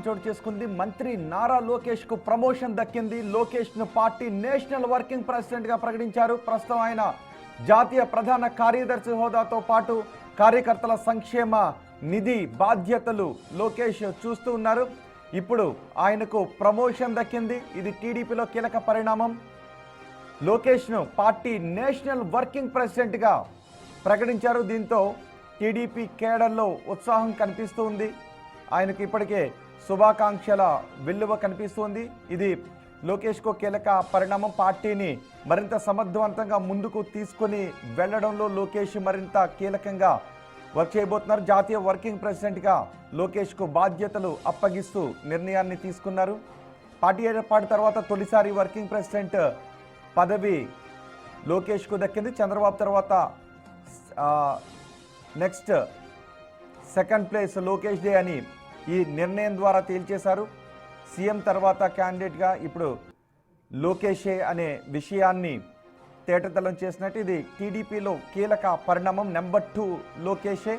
చోటు చేసుకుంది. మంత్రి నారా లోకేష్ కు ప్రమోషన్ దక్కింది. లోకేష్ ను పార్టీ నేషనల్ వర్కింగ్ ప్రెసిడెంట్ గా ప్రకటించారు. ప్రస్తుతం ఆయన జాతీయ ప్రధాన కార్యదర్శి హోదాతో పాటు కార్యకర్తల సంక్షేమ నిధి బాధ్యతలు లోకేష్ చూస్తూ ఉన్నారు. ఇప్పుడు ఆయనకు ప్రమోషన్ దక్కింది. ఇది టీడీపీలో కీలక పరిణామం. లోకేష్ ను పార్టీ నేషనల్ వర్కింగ్ ప్రెసిడెంట్ గా ప్రకటించారు. దీంతో టీడీపీ కేడర్లో ఉత్సాహం కనిపిస్తూ ఉంది. ఆయనకు ఇప్పటికే శుభాకాంక్షల వెల్లువ కనిపిస్తుంది. ఇది లోకేష్కు కీలక పరిణామం. పార్టీని మరింత సమర్థవంతంగా ముందుకు తీసుకొని వెళ్లడంలో లోకేష్ మరింత కీలకంగా వర్క్ చేయబోతున్నారు. జాతీయ వర్కింగ్ ప్రెసిడెంట్గా లోకేష్కు బాధ్యతలు అప్పగిస్తూ నిర్ణయాన్ని తీసుకున్నారు. పార్టీ ఏర్పాటు తర్వాత తొలిసారి వర్కింగ్ ప్రెసిడెంట్ పదవి లోకేష్కు దక్కింది. చంద్రబాబు తర్వాత next second place Lokesh they అని ఈ నిర్ణయం ద్వారా తేల్చేశారు. సీఎం తర్వాత క్యాండిడేట్గా ఇప్పుడు లోకేషే అనే విషయాన్ని తేటతెల్లం చేసినట్టు ఇది టీడీపీలో కీలక పరిణామం. నెంబర్ 2 లోకేషే.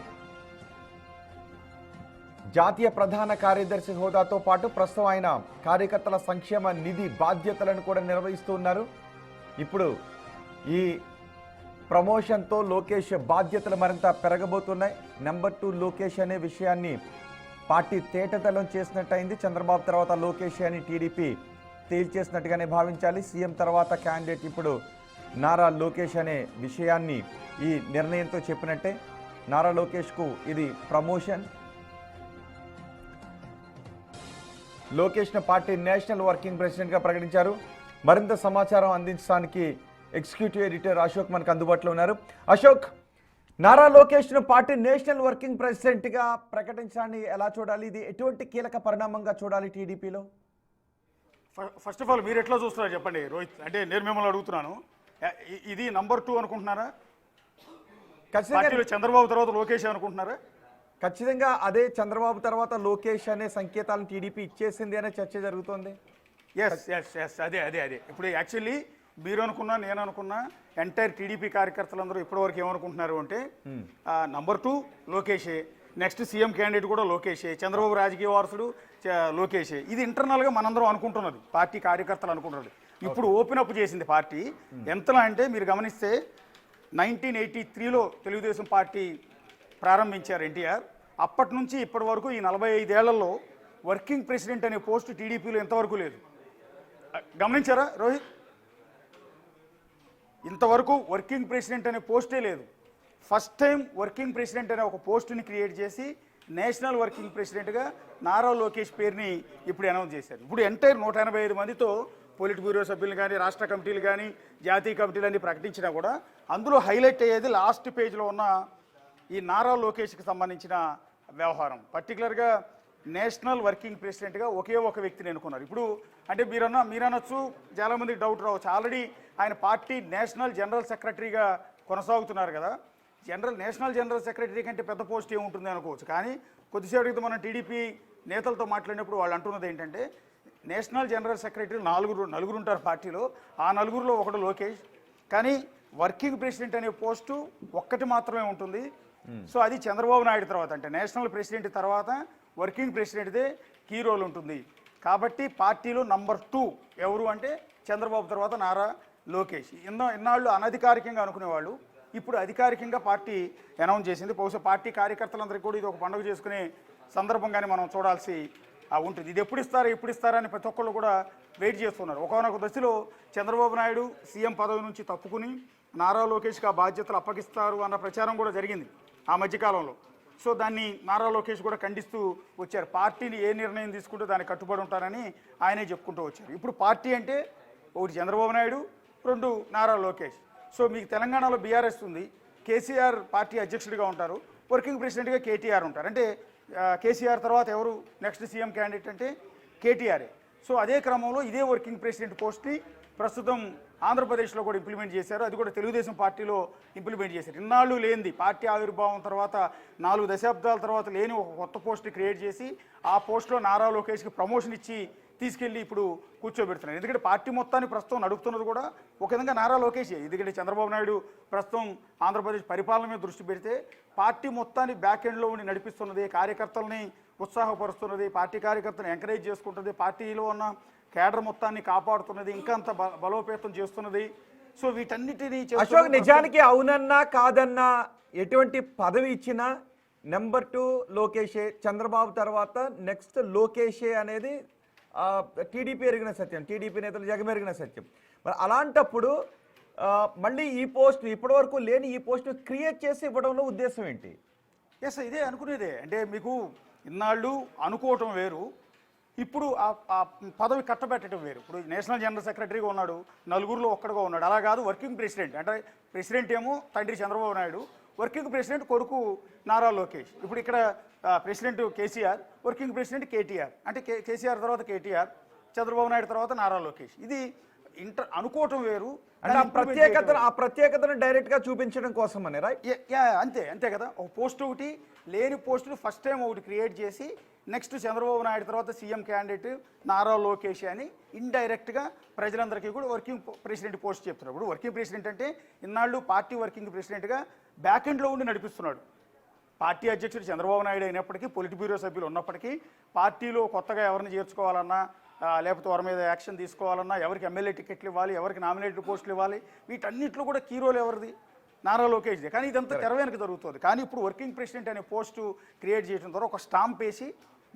జాతీయ ప్రధాన కార్యదర్శి హోదాతో పాటు ప్రస్తుతం ఆయన కార్యకర్తల సంక్షేమ నిధి బాధ్యతలను కూడా నిర్వహిస్తూ ఉన్నారు. ఇప్పుడు ఈ ప్రమోషన్తో లోకేష్ బాధ్యతలు మరింత పెరగబోతున్నాయి. నెంబర్ 2 లోకేష్ అనే విషయాన్ని పార్టీ తేటతెల్లం చేసినట్టయింది. చంద్రబాబు తర్వాత లోకేష్ అని టీడీపీ తేల్చేసినట్టుగానే భావించాలి. సీఎం తర్వాత క్యాండిడేట్ ఇప్పుడు నారా లోకేష్ అనే విషయాన్ని ఈ నిర్ణయంతో చెప్పినట్టే. నారా లోకేష్కు ఇది ప్రమోషన్. లోకేష్ను పార్టీ నేషనల్ వర్కింగ్ ప్రెసిడెంట్గా ప్రకటించారు. మరింత సమాచారం అందించడానికి ఎగ్జిక్యూటివ్ ఎడిటర్ అశోక్ మనకు అందుబాటులో ఉన్నారు. అశోక్, నారా లోకేష్ను పార్టీ నేషనల్ వర్కింగ్ ప్రెసిడెంట్గా ప్రకటించడాన్ని ఎలా చూడాలి? ఇది ఎటువంటి కీలక పరిణామంగా చూడాలి టీడీపీలో? ఫస్ట్ ఆఫ్ ఆల్ మీరు ఎట్లా చూస్తున్నారు చెప్పండి రోహిత్. అంటే నేను మిమ్మల్ని అడుగుతున్నాను, ఇది నంబర్ 2 అనుకుంటున్నారా? ఖచ్చితంగా చంద్రబాబు తర్వాత లోకేష్ అనుకుంటున్నారా? ఖచ్చితంగా అదే, చంద్రబాబు తర్వాత లోకేష్ అనే సంకేతాలను టీడీపీ ఇచ్చేసింది అనే చర్చ జరుగుతోంది. అదే ఇప్పుడు యాక్చువల్లీ మీరు అనుకున్నా నేను అనుకున్నా ఎంటైర్ టీడీపీ కార్యకర్తలందరూ ఇప్పటివరకు ఏమనుకుంటున్నారు అంటే నంబర్ 2 లోకేషే, నెక్స్ట్ సీఎం క్యాండిడేట్ కూడా లోకేషే, చంద్రబాబు రాజకీయ వారసుడు లోకేషే. ఇది ఇంటర్నల్గా మనందరం అనుకుంటున్నది, పార్టీ కార్యకర్తలు అనుకుంటున్నది. ఇప్పుడు ఓపెన్ అప్ చేసింది పార్టీ. ఎంతలా అంటే మీరు గమనిస్తే 1983లో తెలుగుదేశం పార్టీ ప్రారంభించారు ఎన్టీఆర్. అప్పటి నుంచి ఇప్పటి వరకు ఈ 45 ఏళ్లలో వర్కింగ్ ప్రెసిడెంట్ అనే పోస్టు టీడీపీలో ఎంతవరకు లేదు. గమనించారా రోహిత్? ఇంతవరకు వర్కింగ్ ప్రెసిడెంట్ అనే పోస్టే లేదు. ఫస్ట్ టైం వర్కింగ్ ప్రెసిడెంట్ అనే ఒక పోస్టుని క్రియేట్ చేసి నేషనల్ వర్కింగ్ ప్రెసిడెంట్గా నారా లోకేష్ పేరుని ఇప్పుడు అనౌన్స్ చేశారు. ఇప్పుడు ఎంటైర్ 185 మందితో పొలిట్ బ్యూరో సభ్యులు కానీ, రాష్ట్ర కమిటీలు కానీ, జాతీయ కమిటీలు అన్ని ప్రకటించినా కూడా అందులో హైలైట్ అయ్యేది లాస్ట్ పేజ్లో ఉన్న ఈ నారా లోకేష్కి సంబంధించిన వ్యవహారం. పర్టికులర్గా నేషనల్ వర్కింగ్ ప్రెసిడెంట్గా ఒకే ఒక వ్యక్తిని ఎన్నుకున్నారు. ఇప్పుడు అంటే మీరనొచ్చు, చాలామందికి డౌట్ రావచ్చు, ఆల్రెడీ ఆయన పార్టీ నేషనల్ జనరల్ సెక్రటరీగా కొనసాగుతున్నారు కదా. నేషనల్ జనరల్ సెక్రటరీ కంటే పెద్ద పోస్ట్ ఏముంటుంది అనుకోవచ్చు. కానీ కొద్దిసేపు క్రితం మనం టీడీపీ నేతలతో మాట్లాడినప్పుడు వాళ్ళు అంటున్నది ఏంటంటే నేషనల్ జనరల్ సెక్రటరీ నలుగురు ఉంటారు పార్టీలో. ఆ నలుగురిలో ఒకడు లోకేష్. కానీ వర్కింగ్ ప్రెసిడెంట్ అనే పోస్టు ఒక్కటి మాత్రమే ఉంటుంది. సో అది చంద్రబాబు నాయుడు తర్వాత, అంటే నేషనల్ ప్రెసిడెంట్ తర్వాత వర్కింగ్ ప్రెసిడెంట్దే కీ రోల్ ఉంటుంది. కాబట్టి పార్టీలో నంబర్ 2 ఎవరు అంటే చంద్రబాబు తర్వాత నారా లోకేష్. ఇన్నాళ్ళు అనధికారికంగా అనుకునేవాళ్ళు, ఇప్పుడు అధికారికంగా పార్టీ అనౌన్స్ చేసింది. బహుశా పార్టీ కార్యకర్తలందరికీ కూడా ఇది ఒక పండుగ చేసుకునే సందర్భంగానే మనం చూడాల్సి ఉంటుంది. ఇది ఎప్పుడు ఇస్తారా అని ప్రతి ఒక్కళ్ళు కూడా వెయిట్ చేస్తున్నారు. ఒకనొక దశలో చంద్రబాబు నాయుడు సీఎం పదవి నుంచి తప్పుకుని నారా లోకేష్కి ఆ బాధ్యతలు అప్పగిస్తారు అన్న ప్రచారం కూడా జరిగింది ఆ మధ్యకాలంలో. సో దాన్ని నారా లోకేష్ కూడా ఖండిస్తూ వచ్చారు. పార్టీని ఏ నిర్ణయం తీసుకుంటే దానికి కట్టుబడి ఉంటారని ఆయనే చెప్పుకుంటూ వచ్చారు. ఇప్పుడు పార్టీ అంటే ఒకటి చంద్రబాబు నాయుడు, 2 నారా లోకేష్. సో మీకు తెలంగాణలో బీఆర్ఎస్ ఉంది, కేసీఆర్ పార్టీ అధ్యక్షుడిగా ఉంటారు, వర్కింగ్ ప్రెసిడెంట్గా కేటీఆర్ ఉంటారు. అంటే కేసీఆర్ తర్వాత ఎవరు నెక్స్ట్ సీఎం క్యాండిడేట్ అంటే కేటీఆర్ఏ. సో అదే క్రమంలో ఇదే వర్కింగ్ ప్రెసిడెంట్ పోస్ట్ని ప్రస్తుతం ఆంధ్రప్రదేశ్లో కూడా ఇంప్లిమెంట్ చేశారు. అది కూడా తెలుగుదేశం పార్టీలో ఇంప్లిమెంట్ చేశారు. ఇన్నాళ్ళు లేనిది, పార్టీ ఆవిర్భావం తర్వాత 4 దశాబ్దాల తర్వాత లేని ఒక కొత్త పోస్ట్ క్రియేట్ చేసి ఆ పోస్ట్లో నారా లోకేష్కి ప్రమోషన్ ఇచ్చి తీసుకెళ్ళి ఇప్పుడు కూర్చోబెడుతున్నారు. ఎందుకంటే పార్టీ మొత్తాన్ని ప్రస్తుతం నడుపుతున్నది కూడా ఒక విధంగా నారా లోకేష్. ఎందుకంటే చంద్రబాబు నాయుడు ప్రస్తుతం ఆంధ్రప్రదేశ్ పరిపాలన మీద దృష్టి పెడితే పార్టీ మొత్తాన్ని బ్యాక్ ఎండ్లో ఉండి నడిపిస్తున్నది, కార్యకర్తల్ని ఉత్సాహపరుస్తున్నది, పార్టీ కార్యకర్తను ఎంకరేజ్ చేసుకుంటుంది, పార్టీలో ఉన్న కేడర్ మొత్తాన్ని కాపాడుతున్నది, ఇంకా అంత బలోపేతం చేస్తున్నది. సో వీటన్నిటినీ అశోక్ నిజానికి అవునన్నా కాదన్నా ఎటువంటి పదవి ఇచ్చినా నెంబర్ 2 లోకేషే, చంద్రబాబు తర్వాత నెక్స్ట్ లోకేషే అనేది టీడీపీ ఎరిగిన సత్యం, టీడీపీ నేతలు జగమెరిగిన సత్యం. మరి అలాంటప్పుడు మళ్ళీ ఈ పోస్ట్ ఇప్పటివరకు లేని ఈ పోస్ట్ను క్రియేట్ చేసి ఇవ్వడంలో ఉద్దేశం ఏంటి? ఎస్, ఇదే అనుకునేదే. అంటే మీకు ఇన్నాళ్ళు అనుకోవటం వేరు, ఇప్పుడు ఆ పదవి కట్టబెట్టడం వేరు. ఇప్పుడు నేషనల్ జనరల్ సెక్రటరీగా ఉన్నాడు, నలుగురిలో ఒక్కడుగా ఉన్నాడు. అలా కాదు వర్కింగ్ ప్రెసిడెంట్, అంటే ప్రెసిడెంట్ ఏమో తండ్రి చంద్రబాబు నాయుడు, వర్కింగ్ ప్రెసిడెంట్ కొడుకు నారా లోకేష్. ఇప్పుడు ఇక్కడ president KCR, working president KTR. అంటే కేసీఆర్ తర్వాత కేటీఆర్, చంద్రబాబు నాయుడు తర్వాత నారా లోకేష్. ఇది అనుకోవటం వేరు. అంటే ఆ ప్రత్యేకతను డైరెక్ట్ గా చూపించడం కోసం అని రైట్? అంతే కదా. ఒక పోస్ట్ ఒకటి లేని పోస్టులు ఫస్ట్ టైం ఒకటి క్రియేట్ చేసి నెక్స్ట్ చంద్రబాబు నాయుడు తర్వాత సీఎం క్యాండిడేట్ నారా లోకేష్ అని ఇండైరెక్ట్గా ప్రజలందరికీ కూడా వర్కింగ్ ప్రెసిడెంట్ పోస్ట్ చెప్తున్నారు. ఇప్పుడు వర్కింగ్ ప్రెసిడెంట్ అంటే ఇన్నాళ్ళు పార్టీ వర్కింగ్ ప్రెసిడెంట్గా బ్యాక్ ఎండ్లో ఉండి నడిపిస్తున్నాడు. పార్టీ అధ్యక్షుడు చంద్రబాబు నాయుడు అయినప్పటికీ, పొలిట్ బ్యూరో సభ్యులు ఉన్నప్పటికీ, పార్టీలో కొత్తగా ఎవరిని చేర్చుకోవాలన్నా లేకపోతే వారి మీద యాక్షన్ తీసుకోవాలన్నా, ఎవరికి ఎమ్మెల్యే టికెట్లు ఇవ్వాలి, ఎవరికి నామినేటెడ్ పోస్టులు ఇవ్వాలి, వీటన్నిటిలో కూడా కీ రోల్ ఎవరిది? నారా లోకేష్దే. కానీ ఇదంతా తెర వెనక జరుగుతుంది. కానీ ఇప్పుడు వర్కింగ్ ప్రెసిడెంట్ అనే పోస్టు క్రియేట్ చేయడం ద్వారా ఒక స్టాంప్ వేసి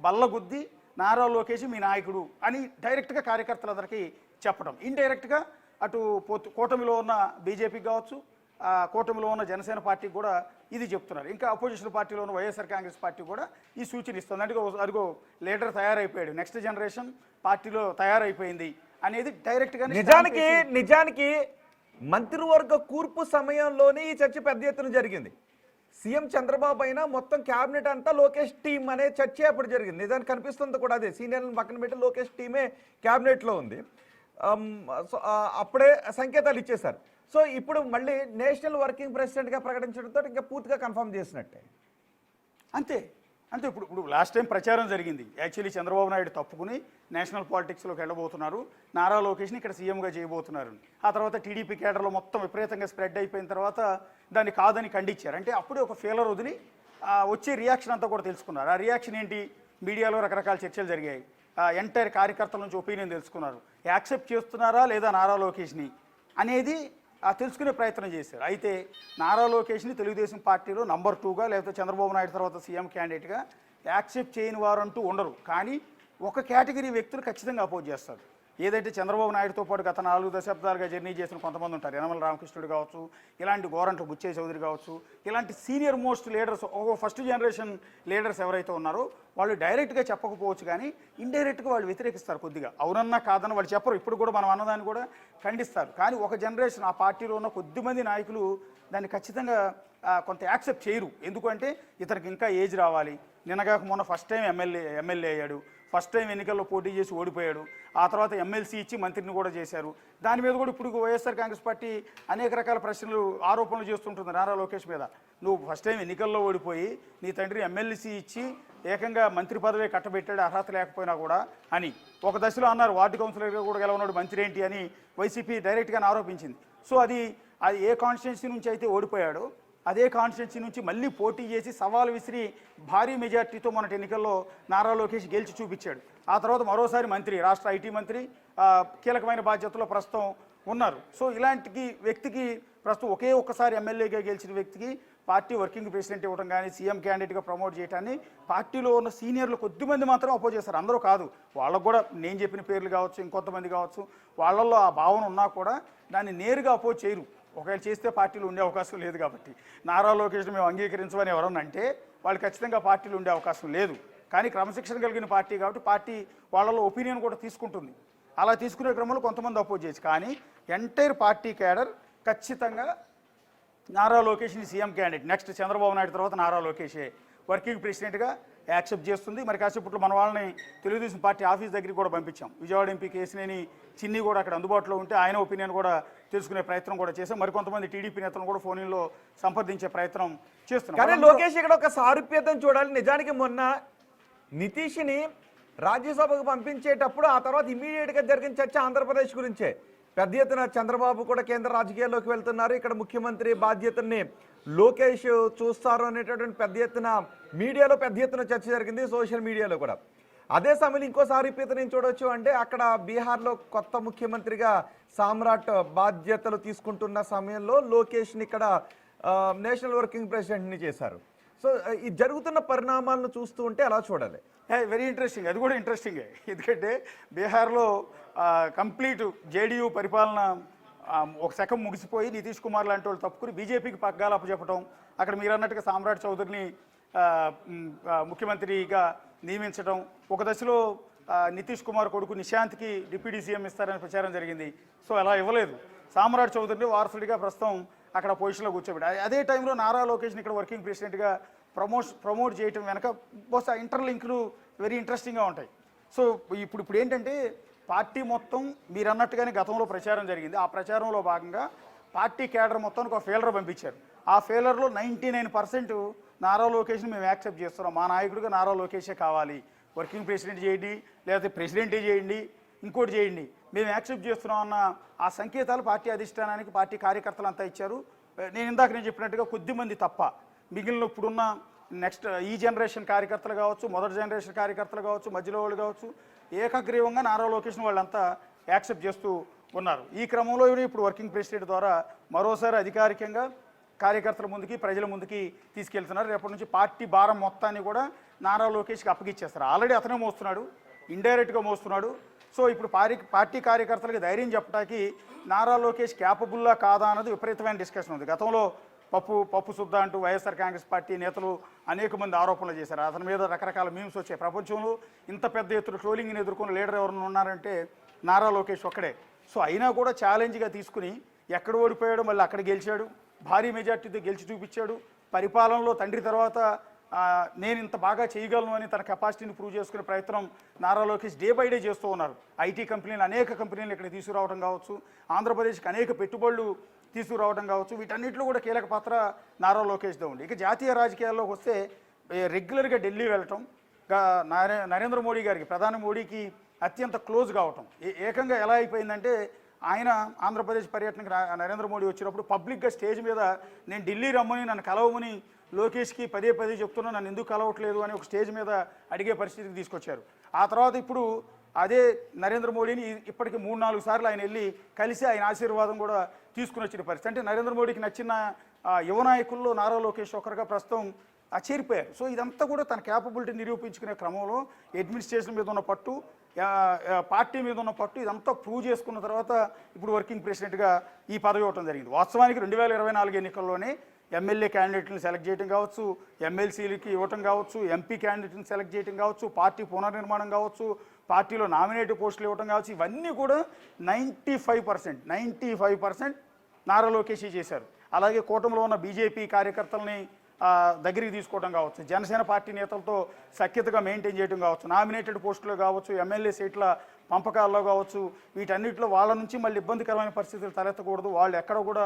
బల్లగుద్ది నారా లోకేష్ మీ నాయకుడు అని డైరెక్ట్గా కార్యకర్తలందరికీ చెప్పడం, ఇండైరెక్ట్గా అటు కూటమిలో ఉన్న బీజేపీకి కావచ్చు, కూటమిలో ఉన్న జనసేన పార్టీకి కూడా ఇది చెప్తున్నారు. ఇంకా అపోజిషన్ పార్టీలో ఉన్న వైఎస్ఆర్ కాంగ్రెస్ పార్టీ కూడా ఈ సూచన ఇస్తుంది. అంటే అదిగో లీడర్ తయారైపోయాడు, నెక్స్ట్ జనరేషన్ పార్టీలో తయారైపోయింది అనేది డైరెక్ట్గా. నిజానికి మంత్రివర్గ కూర్పు సమయంలోనే ఈ చర్చ పెద్ద ఎత్తున జరిగింది. సీఎం చంద్రబాబు అయినా మొత్తం క్యాబినెట్ అంతా లోకేష్ టీం అనే చర్చ అప్పుడు జరిగింది. నిజానికి కనిపిస్తుంది కూడా అదే, సీనియర్లను పక్కన పెట్టి లోకేష్ టీమే క్యాబినెట్లో ఉంది. అప్పుడే సంకేతాలు ఇచ్చేశారు. సో ఇప్పుడు మళ్ళీ నేషనల్ వర్కింగ్ ప్రెసిడెంట్గా ప్రకటించడంతో ఇంకా పూర్తిగా కన్ఫర్మ్ చేసినట్టే. అంతే. ఇప్పుడు లాస్ట్ టైం ప్రచారం జరిగింది. యాక్చువల్లీ చంద్రబాబు నాయుడు తప్పుకుని నేషనల్ పాలిటిక్స్లోకి వెళ్ళబోతున్నారు, నారా లోకేష్ని ఇక్కడ సీఎంగా చేయబోతున్నారు. ఆ తర్వాత టీడీపీ కేడర్లో మొత్తం విపరీతంగా స్ప్రెడ్ అయిపోయిన తర్వాత దాన్ని కాదని ఖండించారు. అంటే అప్పుడే ఒక ఫీలర్ వదిలి వచ్చే రియాక్షన్ అంతా కూడా తెలుసుకున్నారు. ఆ రియాక్షన్ ఏంటి? మీడియాలో రకరకాల చర్చలు జరిగాయి. ఎంటైర్ కార్యకర్తల నుంచి ఒపీనియన్ తెలుసుకున్నారు. యాక్సెప్ట్ చేస్తున్నారా లేదా నారా లోకేష్ని అనేది తెలుసుకునే ప్రయత్నం చేశారు. అయితే నారా లోకేష్ని తెలుగుదేశం పార్టీలో నంబర్ 2గా లేకపోతే చంద్రబాబు నాయుడు తర్వాత సీఎం క్యాండిడేట్గా యాక్సెప్ట్ చేయని వారు అంటూ ఉండరు. కానీ ఒక కేటగిరీ వ్యక్తులు ఖచ్చితంగా అపోజ్ చేస్తారు. ఏదైతే చంద్రబాబు నాయుడుతో పాటు గత 4 దశాబ్దాలుగా జర్నీ చేసిన కొంతమంది ఉంటారు, యనమల రామకృష్ణుడు కావచ్చు, ఇలాంటి గోరంట్ల బుచ్చయ్య చౌదరి కావచ్చు, ఇలాంటి సీనియర్ మోస్ట్ లీడర్స్, ఒక ఫస్ట్ జనరేషన్ లీడర్స్ ఎవరైతే ఉన్నారో వాళ్ళు డైరెక్ట్గా చెప్పకపోవచ్చు, కానీ ఇండైరెక్ట్గా వాళ్ళు వ్యతిరేకిస్తారు. కొద్దిగా అవునన్నా కాదన్న వాళ్ళు చెప్పరు. ఇప్పుడు కూడా మనం అన్నదాన్ని కూడా ఖండిస్తారు. కానీ ఒక జనరేషన్ ఆ పార్టీలో ఉన్న కొద్దిమంది నాయకులు దాన్ని ఖచ్చితంగా కొంత యాక్సెప్ట్ చేయరు. ఎందుకంటే ఇతనికి ఇంకా ఏజ్ రావాలి, నిన్నగాక మొన్న ఫస్ట్ టైం ఎమ్మెల్యే అయ్యాడు, ఫస్ట్ టైం ఎన్నికల్లో పోటీ చేసి ఓడిపోయాడు, ఆ తర్వాత ఎమ్మెల్సీ ఇచ్చి మంత్రిని కూడా చేశారు. దాని మీద కూడా ఇప్పుడు వైఎస్ఆర్ కాంగ్రెస్ పార్టీ అనేక రకాల ప్రశ్నలు ఆరోపణలు చేస్తుంటుంది నారా లోకేష్ మీద. నువ్వు ఫస్ట్ టైం ఎన్నికల్లో ఓడిపోయి నీ తండ్రి ఎమ్మెల్సీ ఇచ్చి ఏకంగా మంత్రి పదవి కట్టబెట్టాడు అర్హత లేకపోయినా కూడా అని ఒక దశలో అన్నారు. వార్డు కౌన్సిలర్గా కూడా గెలవన్నాడు, మంత్రి ఏంటి అని వైసీపీ డైరెక్ట్గా ఆరోపించింది. సో అది ఏ కాన్స్టిట్యున్సీ నుంచి అయితే ఓడిపోయాడో అదే కాన్స్టిట్యున్సీ నుంచి మళ్ళీ పోటీ చేసి సవాల్ విసిరి భారీ మెజార్టీతో మొన్నటి ఎన్నికల్లో నారా లోకేష్ గెలిచి చూపించాడు. ఆ తర్వాత మరోసారి మంత్రి, రాష్ట్ర ఐటీ మంత్రి, కీలకమైన బాధ్యతలో ప్రస్తుతం ఉన్నారు. సో ఇలాంటి వ్యక్తికి ప్రస్తుతం ఒక్కసారి ఎమ్మెల్యేగా గెలిచిన వ్యక్తికి పార్టీ వర్కింగ్ ప్రెసిడెంట్ ఇవ్వడం కానీ సీఎం క్యాండిడేట్గా ప్రమోట్ చేయడాన్ని పార్టీలో ఉన్న సీనియర్లు కొద్దిమంది మాత్రం అపోజ్ చేస్తారు. అందరూ కాదు, వాళ్ళకు కూడా నేను చెప్పిన పేర్లు కావచ్చు, ఇంకొంతమంది కావచ్చు, వాళ్ళల్లో ఆ భావన ఉన్నా కూడా దాన్ని నేరుగా అపోజ్ చేయరు. ఒకవేళ చేస్తే పార్టీలు ఉండే అవకాశం లేదు. కాబట్టి నారా లోకేష్ని మేము అంగీకరించమని ఎవరన్నా అంటే వాళ్ళు ఖచ్చితంగా పార్టీలు ఉండే అవకాశం లేదు. కానీ క్రమశిక్షణ కలిగిన పార్టీ కాబట్టి పార్టీ వాళ్ళలో ఒపీనియన్ కూడా తీసుకుంటుంది. అలా తీసుకునే క్రమంలో కొంతమంది అపోజ్ చేయొచ్చు. కానీ ఎంటైర్ పార్టీ క్యాడర్ ఖచ్చితంగా నారా లోకేష్ని CM candidate, next Chandrababu Naidu తర్వాత నారా లోకేషే వర్కింగ్ ప్రెసిడెంట్గా యాక్సెప్ట్ చేస్తుంది. మరి కాసేపట్లో మన వాళ్ళని తెలుగుదేశం పార్టీ ఆఫీస్ దగ్గరికి కూడా పంపించాం. విజయవాడ ఎంపీ కేసినేని చిన్ని కూడా అక్కడ అందుబాటులో ఉంటే ఆయన ఒపీనియన్ కూడా తెలుసుకునే ప్రయత్నం కూడా చేశాం. మరికొంతమంది టీడీపీ నేతలను కూడా ఫోన్లో సంప్రదించే ప్రయత్నం చేస్తున్నాం. కానీ లోకేష్ ఇక్కడ ఒక సారూప్యతను చూడాలి. నిజానికి మొన్న నితీష్ని రాజ్యసభకు పంపించేటప్పుడు ఆ తర్వాత ఇమీడియట్గా జరిగిన చర్చ ఆంధ్రప్రదేశ్ గురించే. పెద్ద ఎత్తున చంద్రబాబు కూడా కేంద్ర రాజకీయాల్లోకి వెళ్తున్నారు. ఇక్కడ ముఖ్యమంత్రి బాధ్యతల్ని లోకేష్ చూస్తారు అనేటటువంటి పెద్ద ఎత్తున మీడియాలో పెద్ద ఎత్తున చర్చ జరిగింది, సోషల్ మీడియాలో కూడా. అదే సమయంలో ఇంకోసారి నేను చూడొచ్చు అంటే అక్కడ బీహార్లో కొత్త ముఖ్యమంత్రిగా సామ్రాట్ బాధ్యతలు తీసుకుంటున్న సమయంలో లోకేష్ని ఇక్కడ నేషనల్ వర్కింగ్ ప్రెసిడెంట్ని చేశారు. సో ఈ జరుగుతున్న పరిణామాలను చూస్తూ ఉంటే అలా చూడాలి. వెరీ ఇంట్రెస్టింగ్, అది కూడా ఇంట్రెస్టింగే. ఎందుకంటే బీహార్లో కంప్లీట్ జేడీయూ పరిపాలన ఒక శకం ముగిసిపోయి నితీష్ కుమార్ లాంటి వాళ్ళు తప్పుకుని బీజేపీకి పగ్గాలు అప్పచెప్పడం, అక్కడ మీరు అన్నట్టుగా సామ్రాట్ చౌదరిని ముఖ్యమంత్రిగా నియమించడం, ఒక దశలో నితీష్ కుమార్ కొడుకు నిశాంత్కి డిప్యూటీ సీఎం ఇస్తారని ప్రచారం జరిగింది. సో అలా ఇవ్వలేదు. సామ్రాట్ చౌదరిని వారసుడిగా ప్రస్తుతం అక్కడ పొజిషన్లో కూర్చోబెట్టారు. అదే టైంలో నారా లోకేష్ని ఇక్కడ వర్కింగ్ ప్రెసిడెంట్గా ప్రమోట్ చేయటం వెనక బహుశా ఇంటర్లింక్లు వెరీ ఇంట్రెస్టింగ్గా ఉంటాయి. సో ఇప్పుడు ఏంటంటే పార్టీ మొత్తం మీరు అన్నట్టుగానే గతంలో ప్రచారం జరిగింది. ఆ ప్రచారంలో భాగంగా పార్టీ క్యాడర్ మొత్తానికి ఒక ఫెయిలర్ పంపించారు. ఆ ఫెయిలర్లో 99% నారా లోకేష్ని మేము యాక్సెప్ట్ చేస్తున్నాం, మా నాయకుడిగా నారా లోకేషే కావాలి, వర్కింగ్ ప్రెసిడెంట్ చేయండి, లేకపోతే ప్రెసిడెంటే చేయండి, ఇంకోటి చేయండి, మేము యాక్సెప్ట్ చేస్తున్నాం అన్న ఆ సంకేతాలు పార్టీ అధిష్టానానికి పార్టీ కార్యకర్తలు అంతా ఇచ్చారు. నేను చెప్పినట్టుగా కొద్దిమంది తప్ప మిగిలిన ఇప్పుడున్న నెక్స్ట్ ఈ జనరేషన్ కార్యకర్తలు కావచ్చు, మొదటి జనరేషన్ కార్యకర్తలు కావచ్చు, మధ్యలో వాళ్ళు కావచ్చు, ఏకగ్రీవంగా నారా లోకేష్ని వాళ్ళంతా యాక్సెప్ట్ చేస్తూ ఉన్నారు. ఈ క్రమంలో ఇప్పుడు వర్కింగ్ ప్రెసిడెంట్ ద్వారా మరోసారి అధికారికంగా కార్యకర్తల ముందుకి ప్రజల ముందుకి తీసుకెళ్తున్నారు. రేపటి నుంచి పార్టీ భారం మొత్తాన్ని కూడా నారా లోకేష్కి అప్పగిచ్చేస్తారు. ఆల్రెడీ అతనే మోస్తున్నాడు, ఇండైరెక్ట్గా మోస్తున్నాడు. సో ఇప్పుడు పార్టీ కార్యకర్తలకు ధైర్యం చెప్పడానికి నారా లోకేష్ క్యాపబుల్లా కాదా అన్నది విపరీతమైన డిస్కషన్ ఉంది. గతంలో పప్పు సుద్దా అంటూ వైఎస్ఆర్ కాంగ్రెస్ పార్టీ నేతలు అనేక మంది ఆరోపణలు చేశారు. అతని మీద రకరకాల మీమ్స్ వచ్చాయి. ప్రపంచంలో ఇంత పెద్ద ఎత్తున ట్రోలింగ్ని ఎదుర్కొన్న లీడర్ ఎవరైనా ఉన్నారంటే నారా లోకేష్ ఒక్కడే. సో అయినా కూడా ఛాలెంజ్గా తీసుకుని ఎక్కడ ఓడిపోయాడు, మళ్ళీ అక్కడ గెలిచాడు, భారీ మెజార్టీతో గెలిచి చూపించాడు. పరిపాలనలో తండ్రి తర్వాత నేను ఇంత బాగా చేయగలను అని తన కెపాసిటీని ప్రూవ్ చేసుకునే ప్రయత్నం Nara Lokesh day by day చేస్తూ ఉన్నారు. ఐటీ కంపెనీలు, అనేక కంపెనీలు ఇక్కడ తీసుకురావడం కావచ్చు, ఆంధ్రప్రదేశ్కి అనేక పెట్టుబడులు తీసుకురావడం కావచ్చు, వీటన్నిటిలో కూడా కీలక పాత్ర నారా లోకేష్దే ఉంది. ఇక జాతీయ రాజకీయాల్లోకి వస్తే రెగ్యులర్గా ఢిల్లీ వెళ్ళటం, నరేంద్ర మోడీ గారికి, ప్రధాని మోడీకి అత్యంత క్లోజ్ కావటం, ఏకంగా ఎలా అయిపోయిందంటే ఆయన ఆంధ్రప్రదేశ్ పర్యటనకు నరేంద్ర మోడీ వచ్చినప్పుడు పబ్లిక్గా స్టేజ్ మీద నేను ఢిల్లీ రమ్మని నన్ను కలవమని లోకేష్కి పదే చెప్తున్నా, నన్ను ఎందుకు కలవట్లేదు అని ఒక స్టేజ్ మీద అడిగే పరిస్థితికి తీసుకొచ్చారు. ఆ తర్వాత ఇప్పుడు అదే నరేంద్ర మోడీని ఇప్పటికి 3-4 సార్లు ఆయన వెళ్ళి కలిసి ఆయన ఆశీర్వాదం కూడా తీసుకుని వచ్చిన పరిస్థితి. అంటే నరేంద్ర మోడీకి నచ్చిన యువ నాయకుల్లో నారా లోకేష్ ఒకరుగా ప్రస్తుతం చేరిపోయారు. సో ఇదంతా కూడా తన క్యాపబిలిటీ నిరూపించుకునే క్రమంలో అడ్మినిస్ట్రేషన్ మీద ఉన్న పట్టు, పార్టీ మీద ఉన్న పట్టు, ఇదంతా ప్రూవ్ చేసుకున్న తర్వాత ఇప్పుడు వర్కింగ్ ప్రెసిడెంట్గా ఈ పదవి ఇవ్వడం జరిగింది. వాస్తవానికి 2024 ఎన్నికల్లోనే ఎమ్మెల్యే క్యాండిడేట్ని సెలెక్ట్ చేయడం కావచ్చు, ఎమ్మెల్సీలకి ఇవ్వటం కావచ్చు, ఎంపీ క్యాండిడేట్ని సెలెక్ట్ చేయడం కావచ్చు, పార్టీ పునర్నిర్మాణం కావచ్చు, పార్టీలో నామినేటెడ్ పోస్టులు ఇవ్వటం కావచ్చు, ఇవన్నీ కూడా 95% నారా లోకేష్ చేశారు. అలాగే కూటమిలో ఉన్న బీజేపీ కార్యకర్తల్ని దగ్గరికి తీసుకోవడం కావచ్చు, జనసేన పార్టీ నేతలతో సఖ్యతగా మెయింటైన్ చేయడం కావచ్చు, నామినేటెడ్ పోస్టులు కావచ్చు, ఎమ్మెల్యే సీట్ల పంపకాల్లో కావచ్చు, వీటన్నిటిలో వాళ్ళ నుంచి మళ్ళీ ఇబ్బందికరమైన పరిస్థితులు తలెత్తకూడదు, వాళ్ళు ఎక్కడ కూడా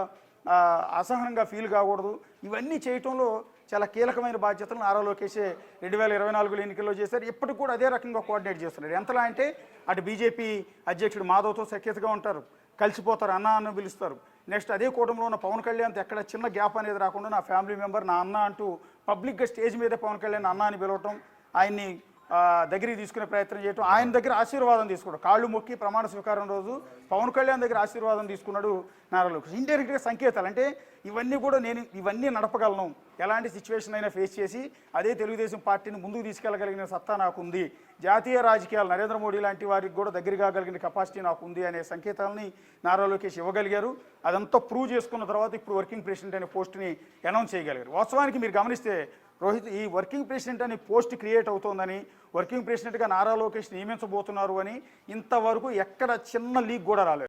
అసహనంగా ఫీల్ కాకూడదు, ఇవన్నీ చేయటంలో చాలా కీలకమైన బాధ్యతలు నారా లోకేష్ 2024 ఎన్నికల్లో చేశారు. ఇప్పటికి కూడా అదే రకంగా కోఆర్డినేట్ చేస్తున్నారు. ఎంతలా అంటే అటు బీజేపీ అధ్యక్షుడు మాధవ్తో సఖ్యతగా ఉంటారు, కలిసిపోతారు, అన్న పిలుస్తారు. నెక్స్ట్ అదే కూటమిలో ఉన్న పవన్ కళ్యాణ్తో ఎక్కడ చిన్న గ్యాప్ అనేది రాకుండా నా ఫ్యామిలీ మెంబర్, నా అన్న అంటూ పబ్లిక్గా స్టేజ్ మీదే పవన్ కళ్యాణ్ అన్న అని పిలవటం, ఆయన్ని దగ్గరికి తీసుకునే ప్రయత్నం చేయటం, ఆయన దగ్గర ఆశీర్వాదం తీసుకోవడం, కాళ్ళు మొక్కి ప్రమాణ స్వీకారం రోజు పవన్ కళ్యాణ్ దగ్గర ఆశీర్వాదం తీసుకున్నాడు నారా లోకేష్. ఇండైరెక్ట్గా సంకేతాలు అంటే ఇవన్నీ కూడా నేను ఇవన్నీ నడపగలను, ఎలాంటి సిచ్యువేషన్ అయినా ఫేస్ చేసి అదే తెలుగుదేశం పార్టీని ముందుకు తీసుకెళ్ళగలిగిన సత్తా నాకుంది, జాతీయ రాజకీయాలు నరేంద్ర మోడీ లాంటి వారికి కూడా దగ్గర కాగలిగిన కెపాసిటీ నాకుంది అనే సంకేతాలని నారా లోకేష్ ఇవ్వగలిగారు. అదంతా ప్రూవ్ చేసుకున్న తర్వాత ఇప్పుడు వర్కింగ్ ప్రెసిడెంట్ అనే పోస్ట్ని అనౌన్స్ చేయగలిగారు. వాస్తవానికి మీరు గమనిస్తే రోహిత్, ఈ వర్కింగ్ ప్రెసిడెంట్ అనే పోస్ట్ క్రియేట్ అవుతోందని, వర్కింగ్ ప్రెసిడెంట్గా నారా లోకేష్ నియమించబోతున్నారు అని ఇంతవరకు ఎక్కడ చిన్న లీక్ కూడా రాలేదు.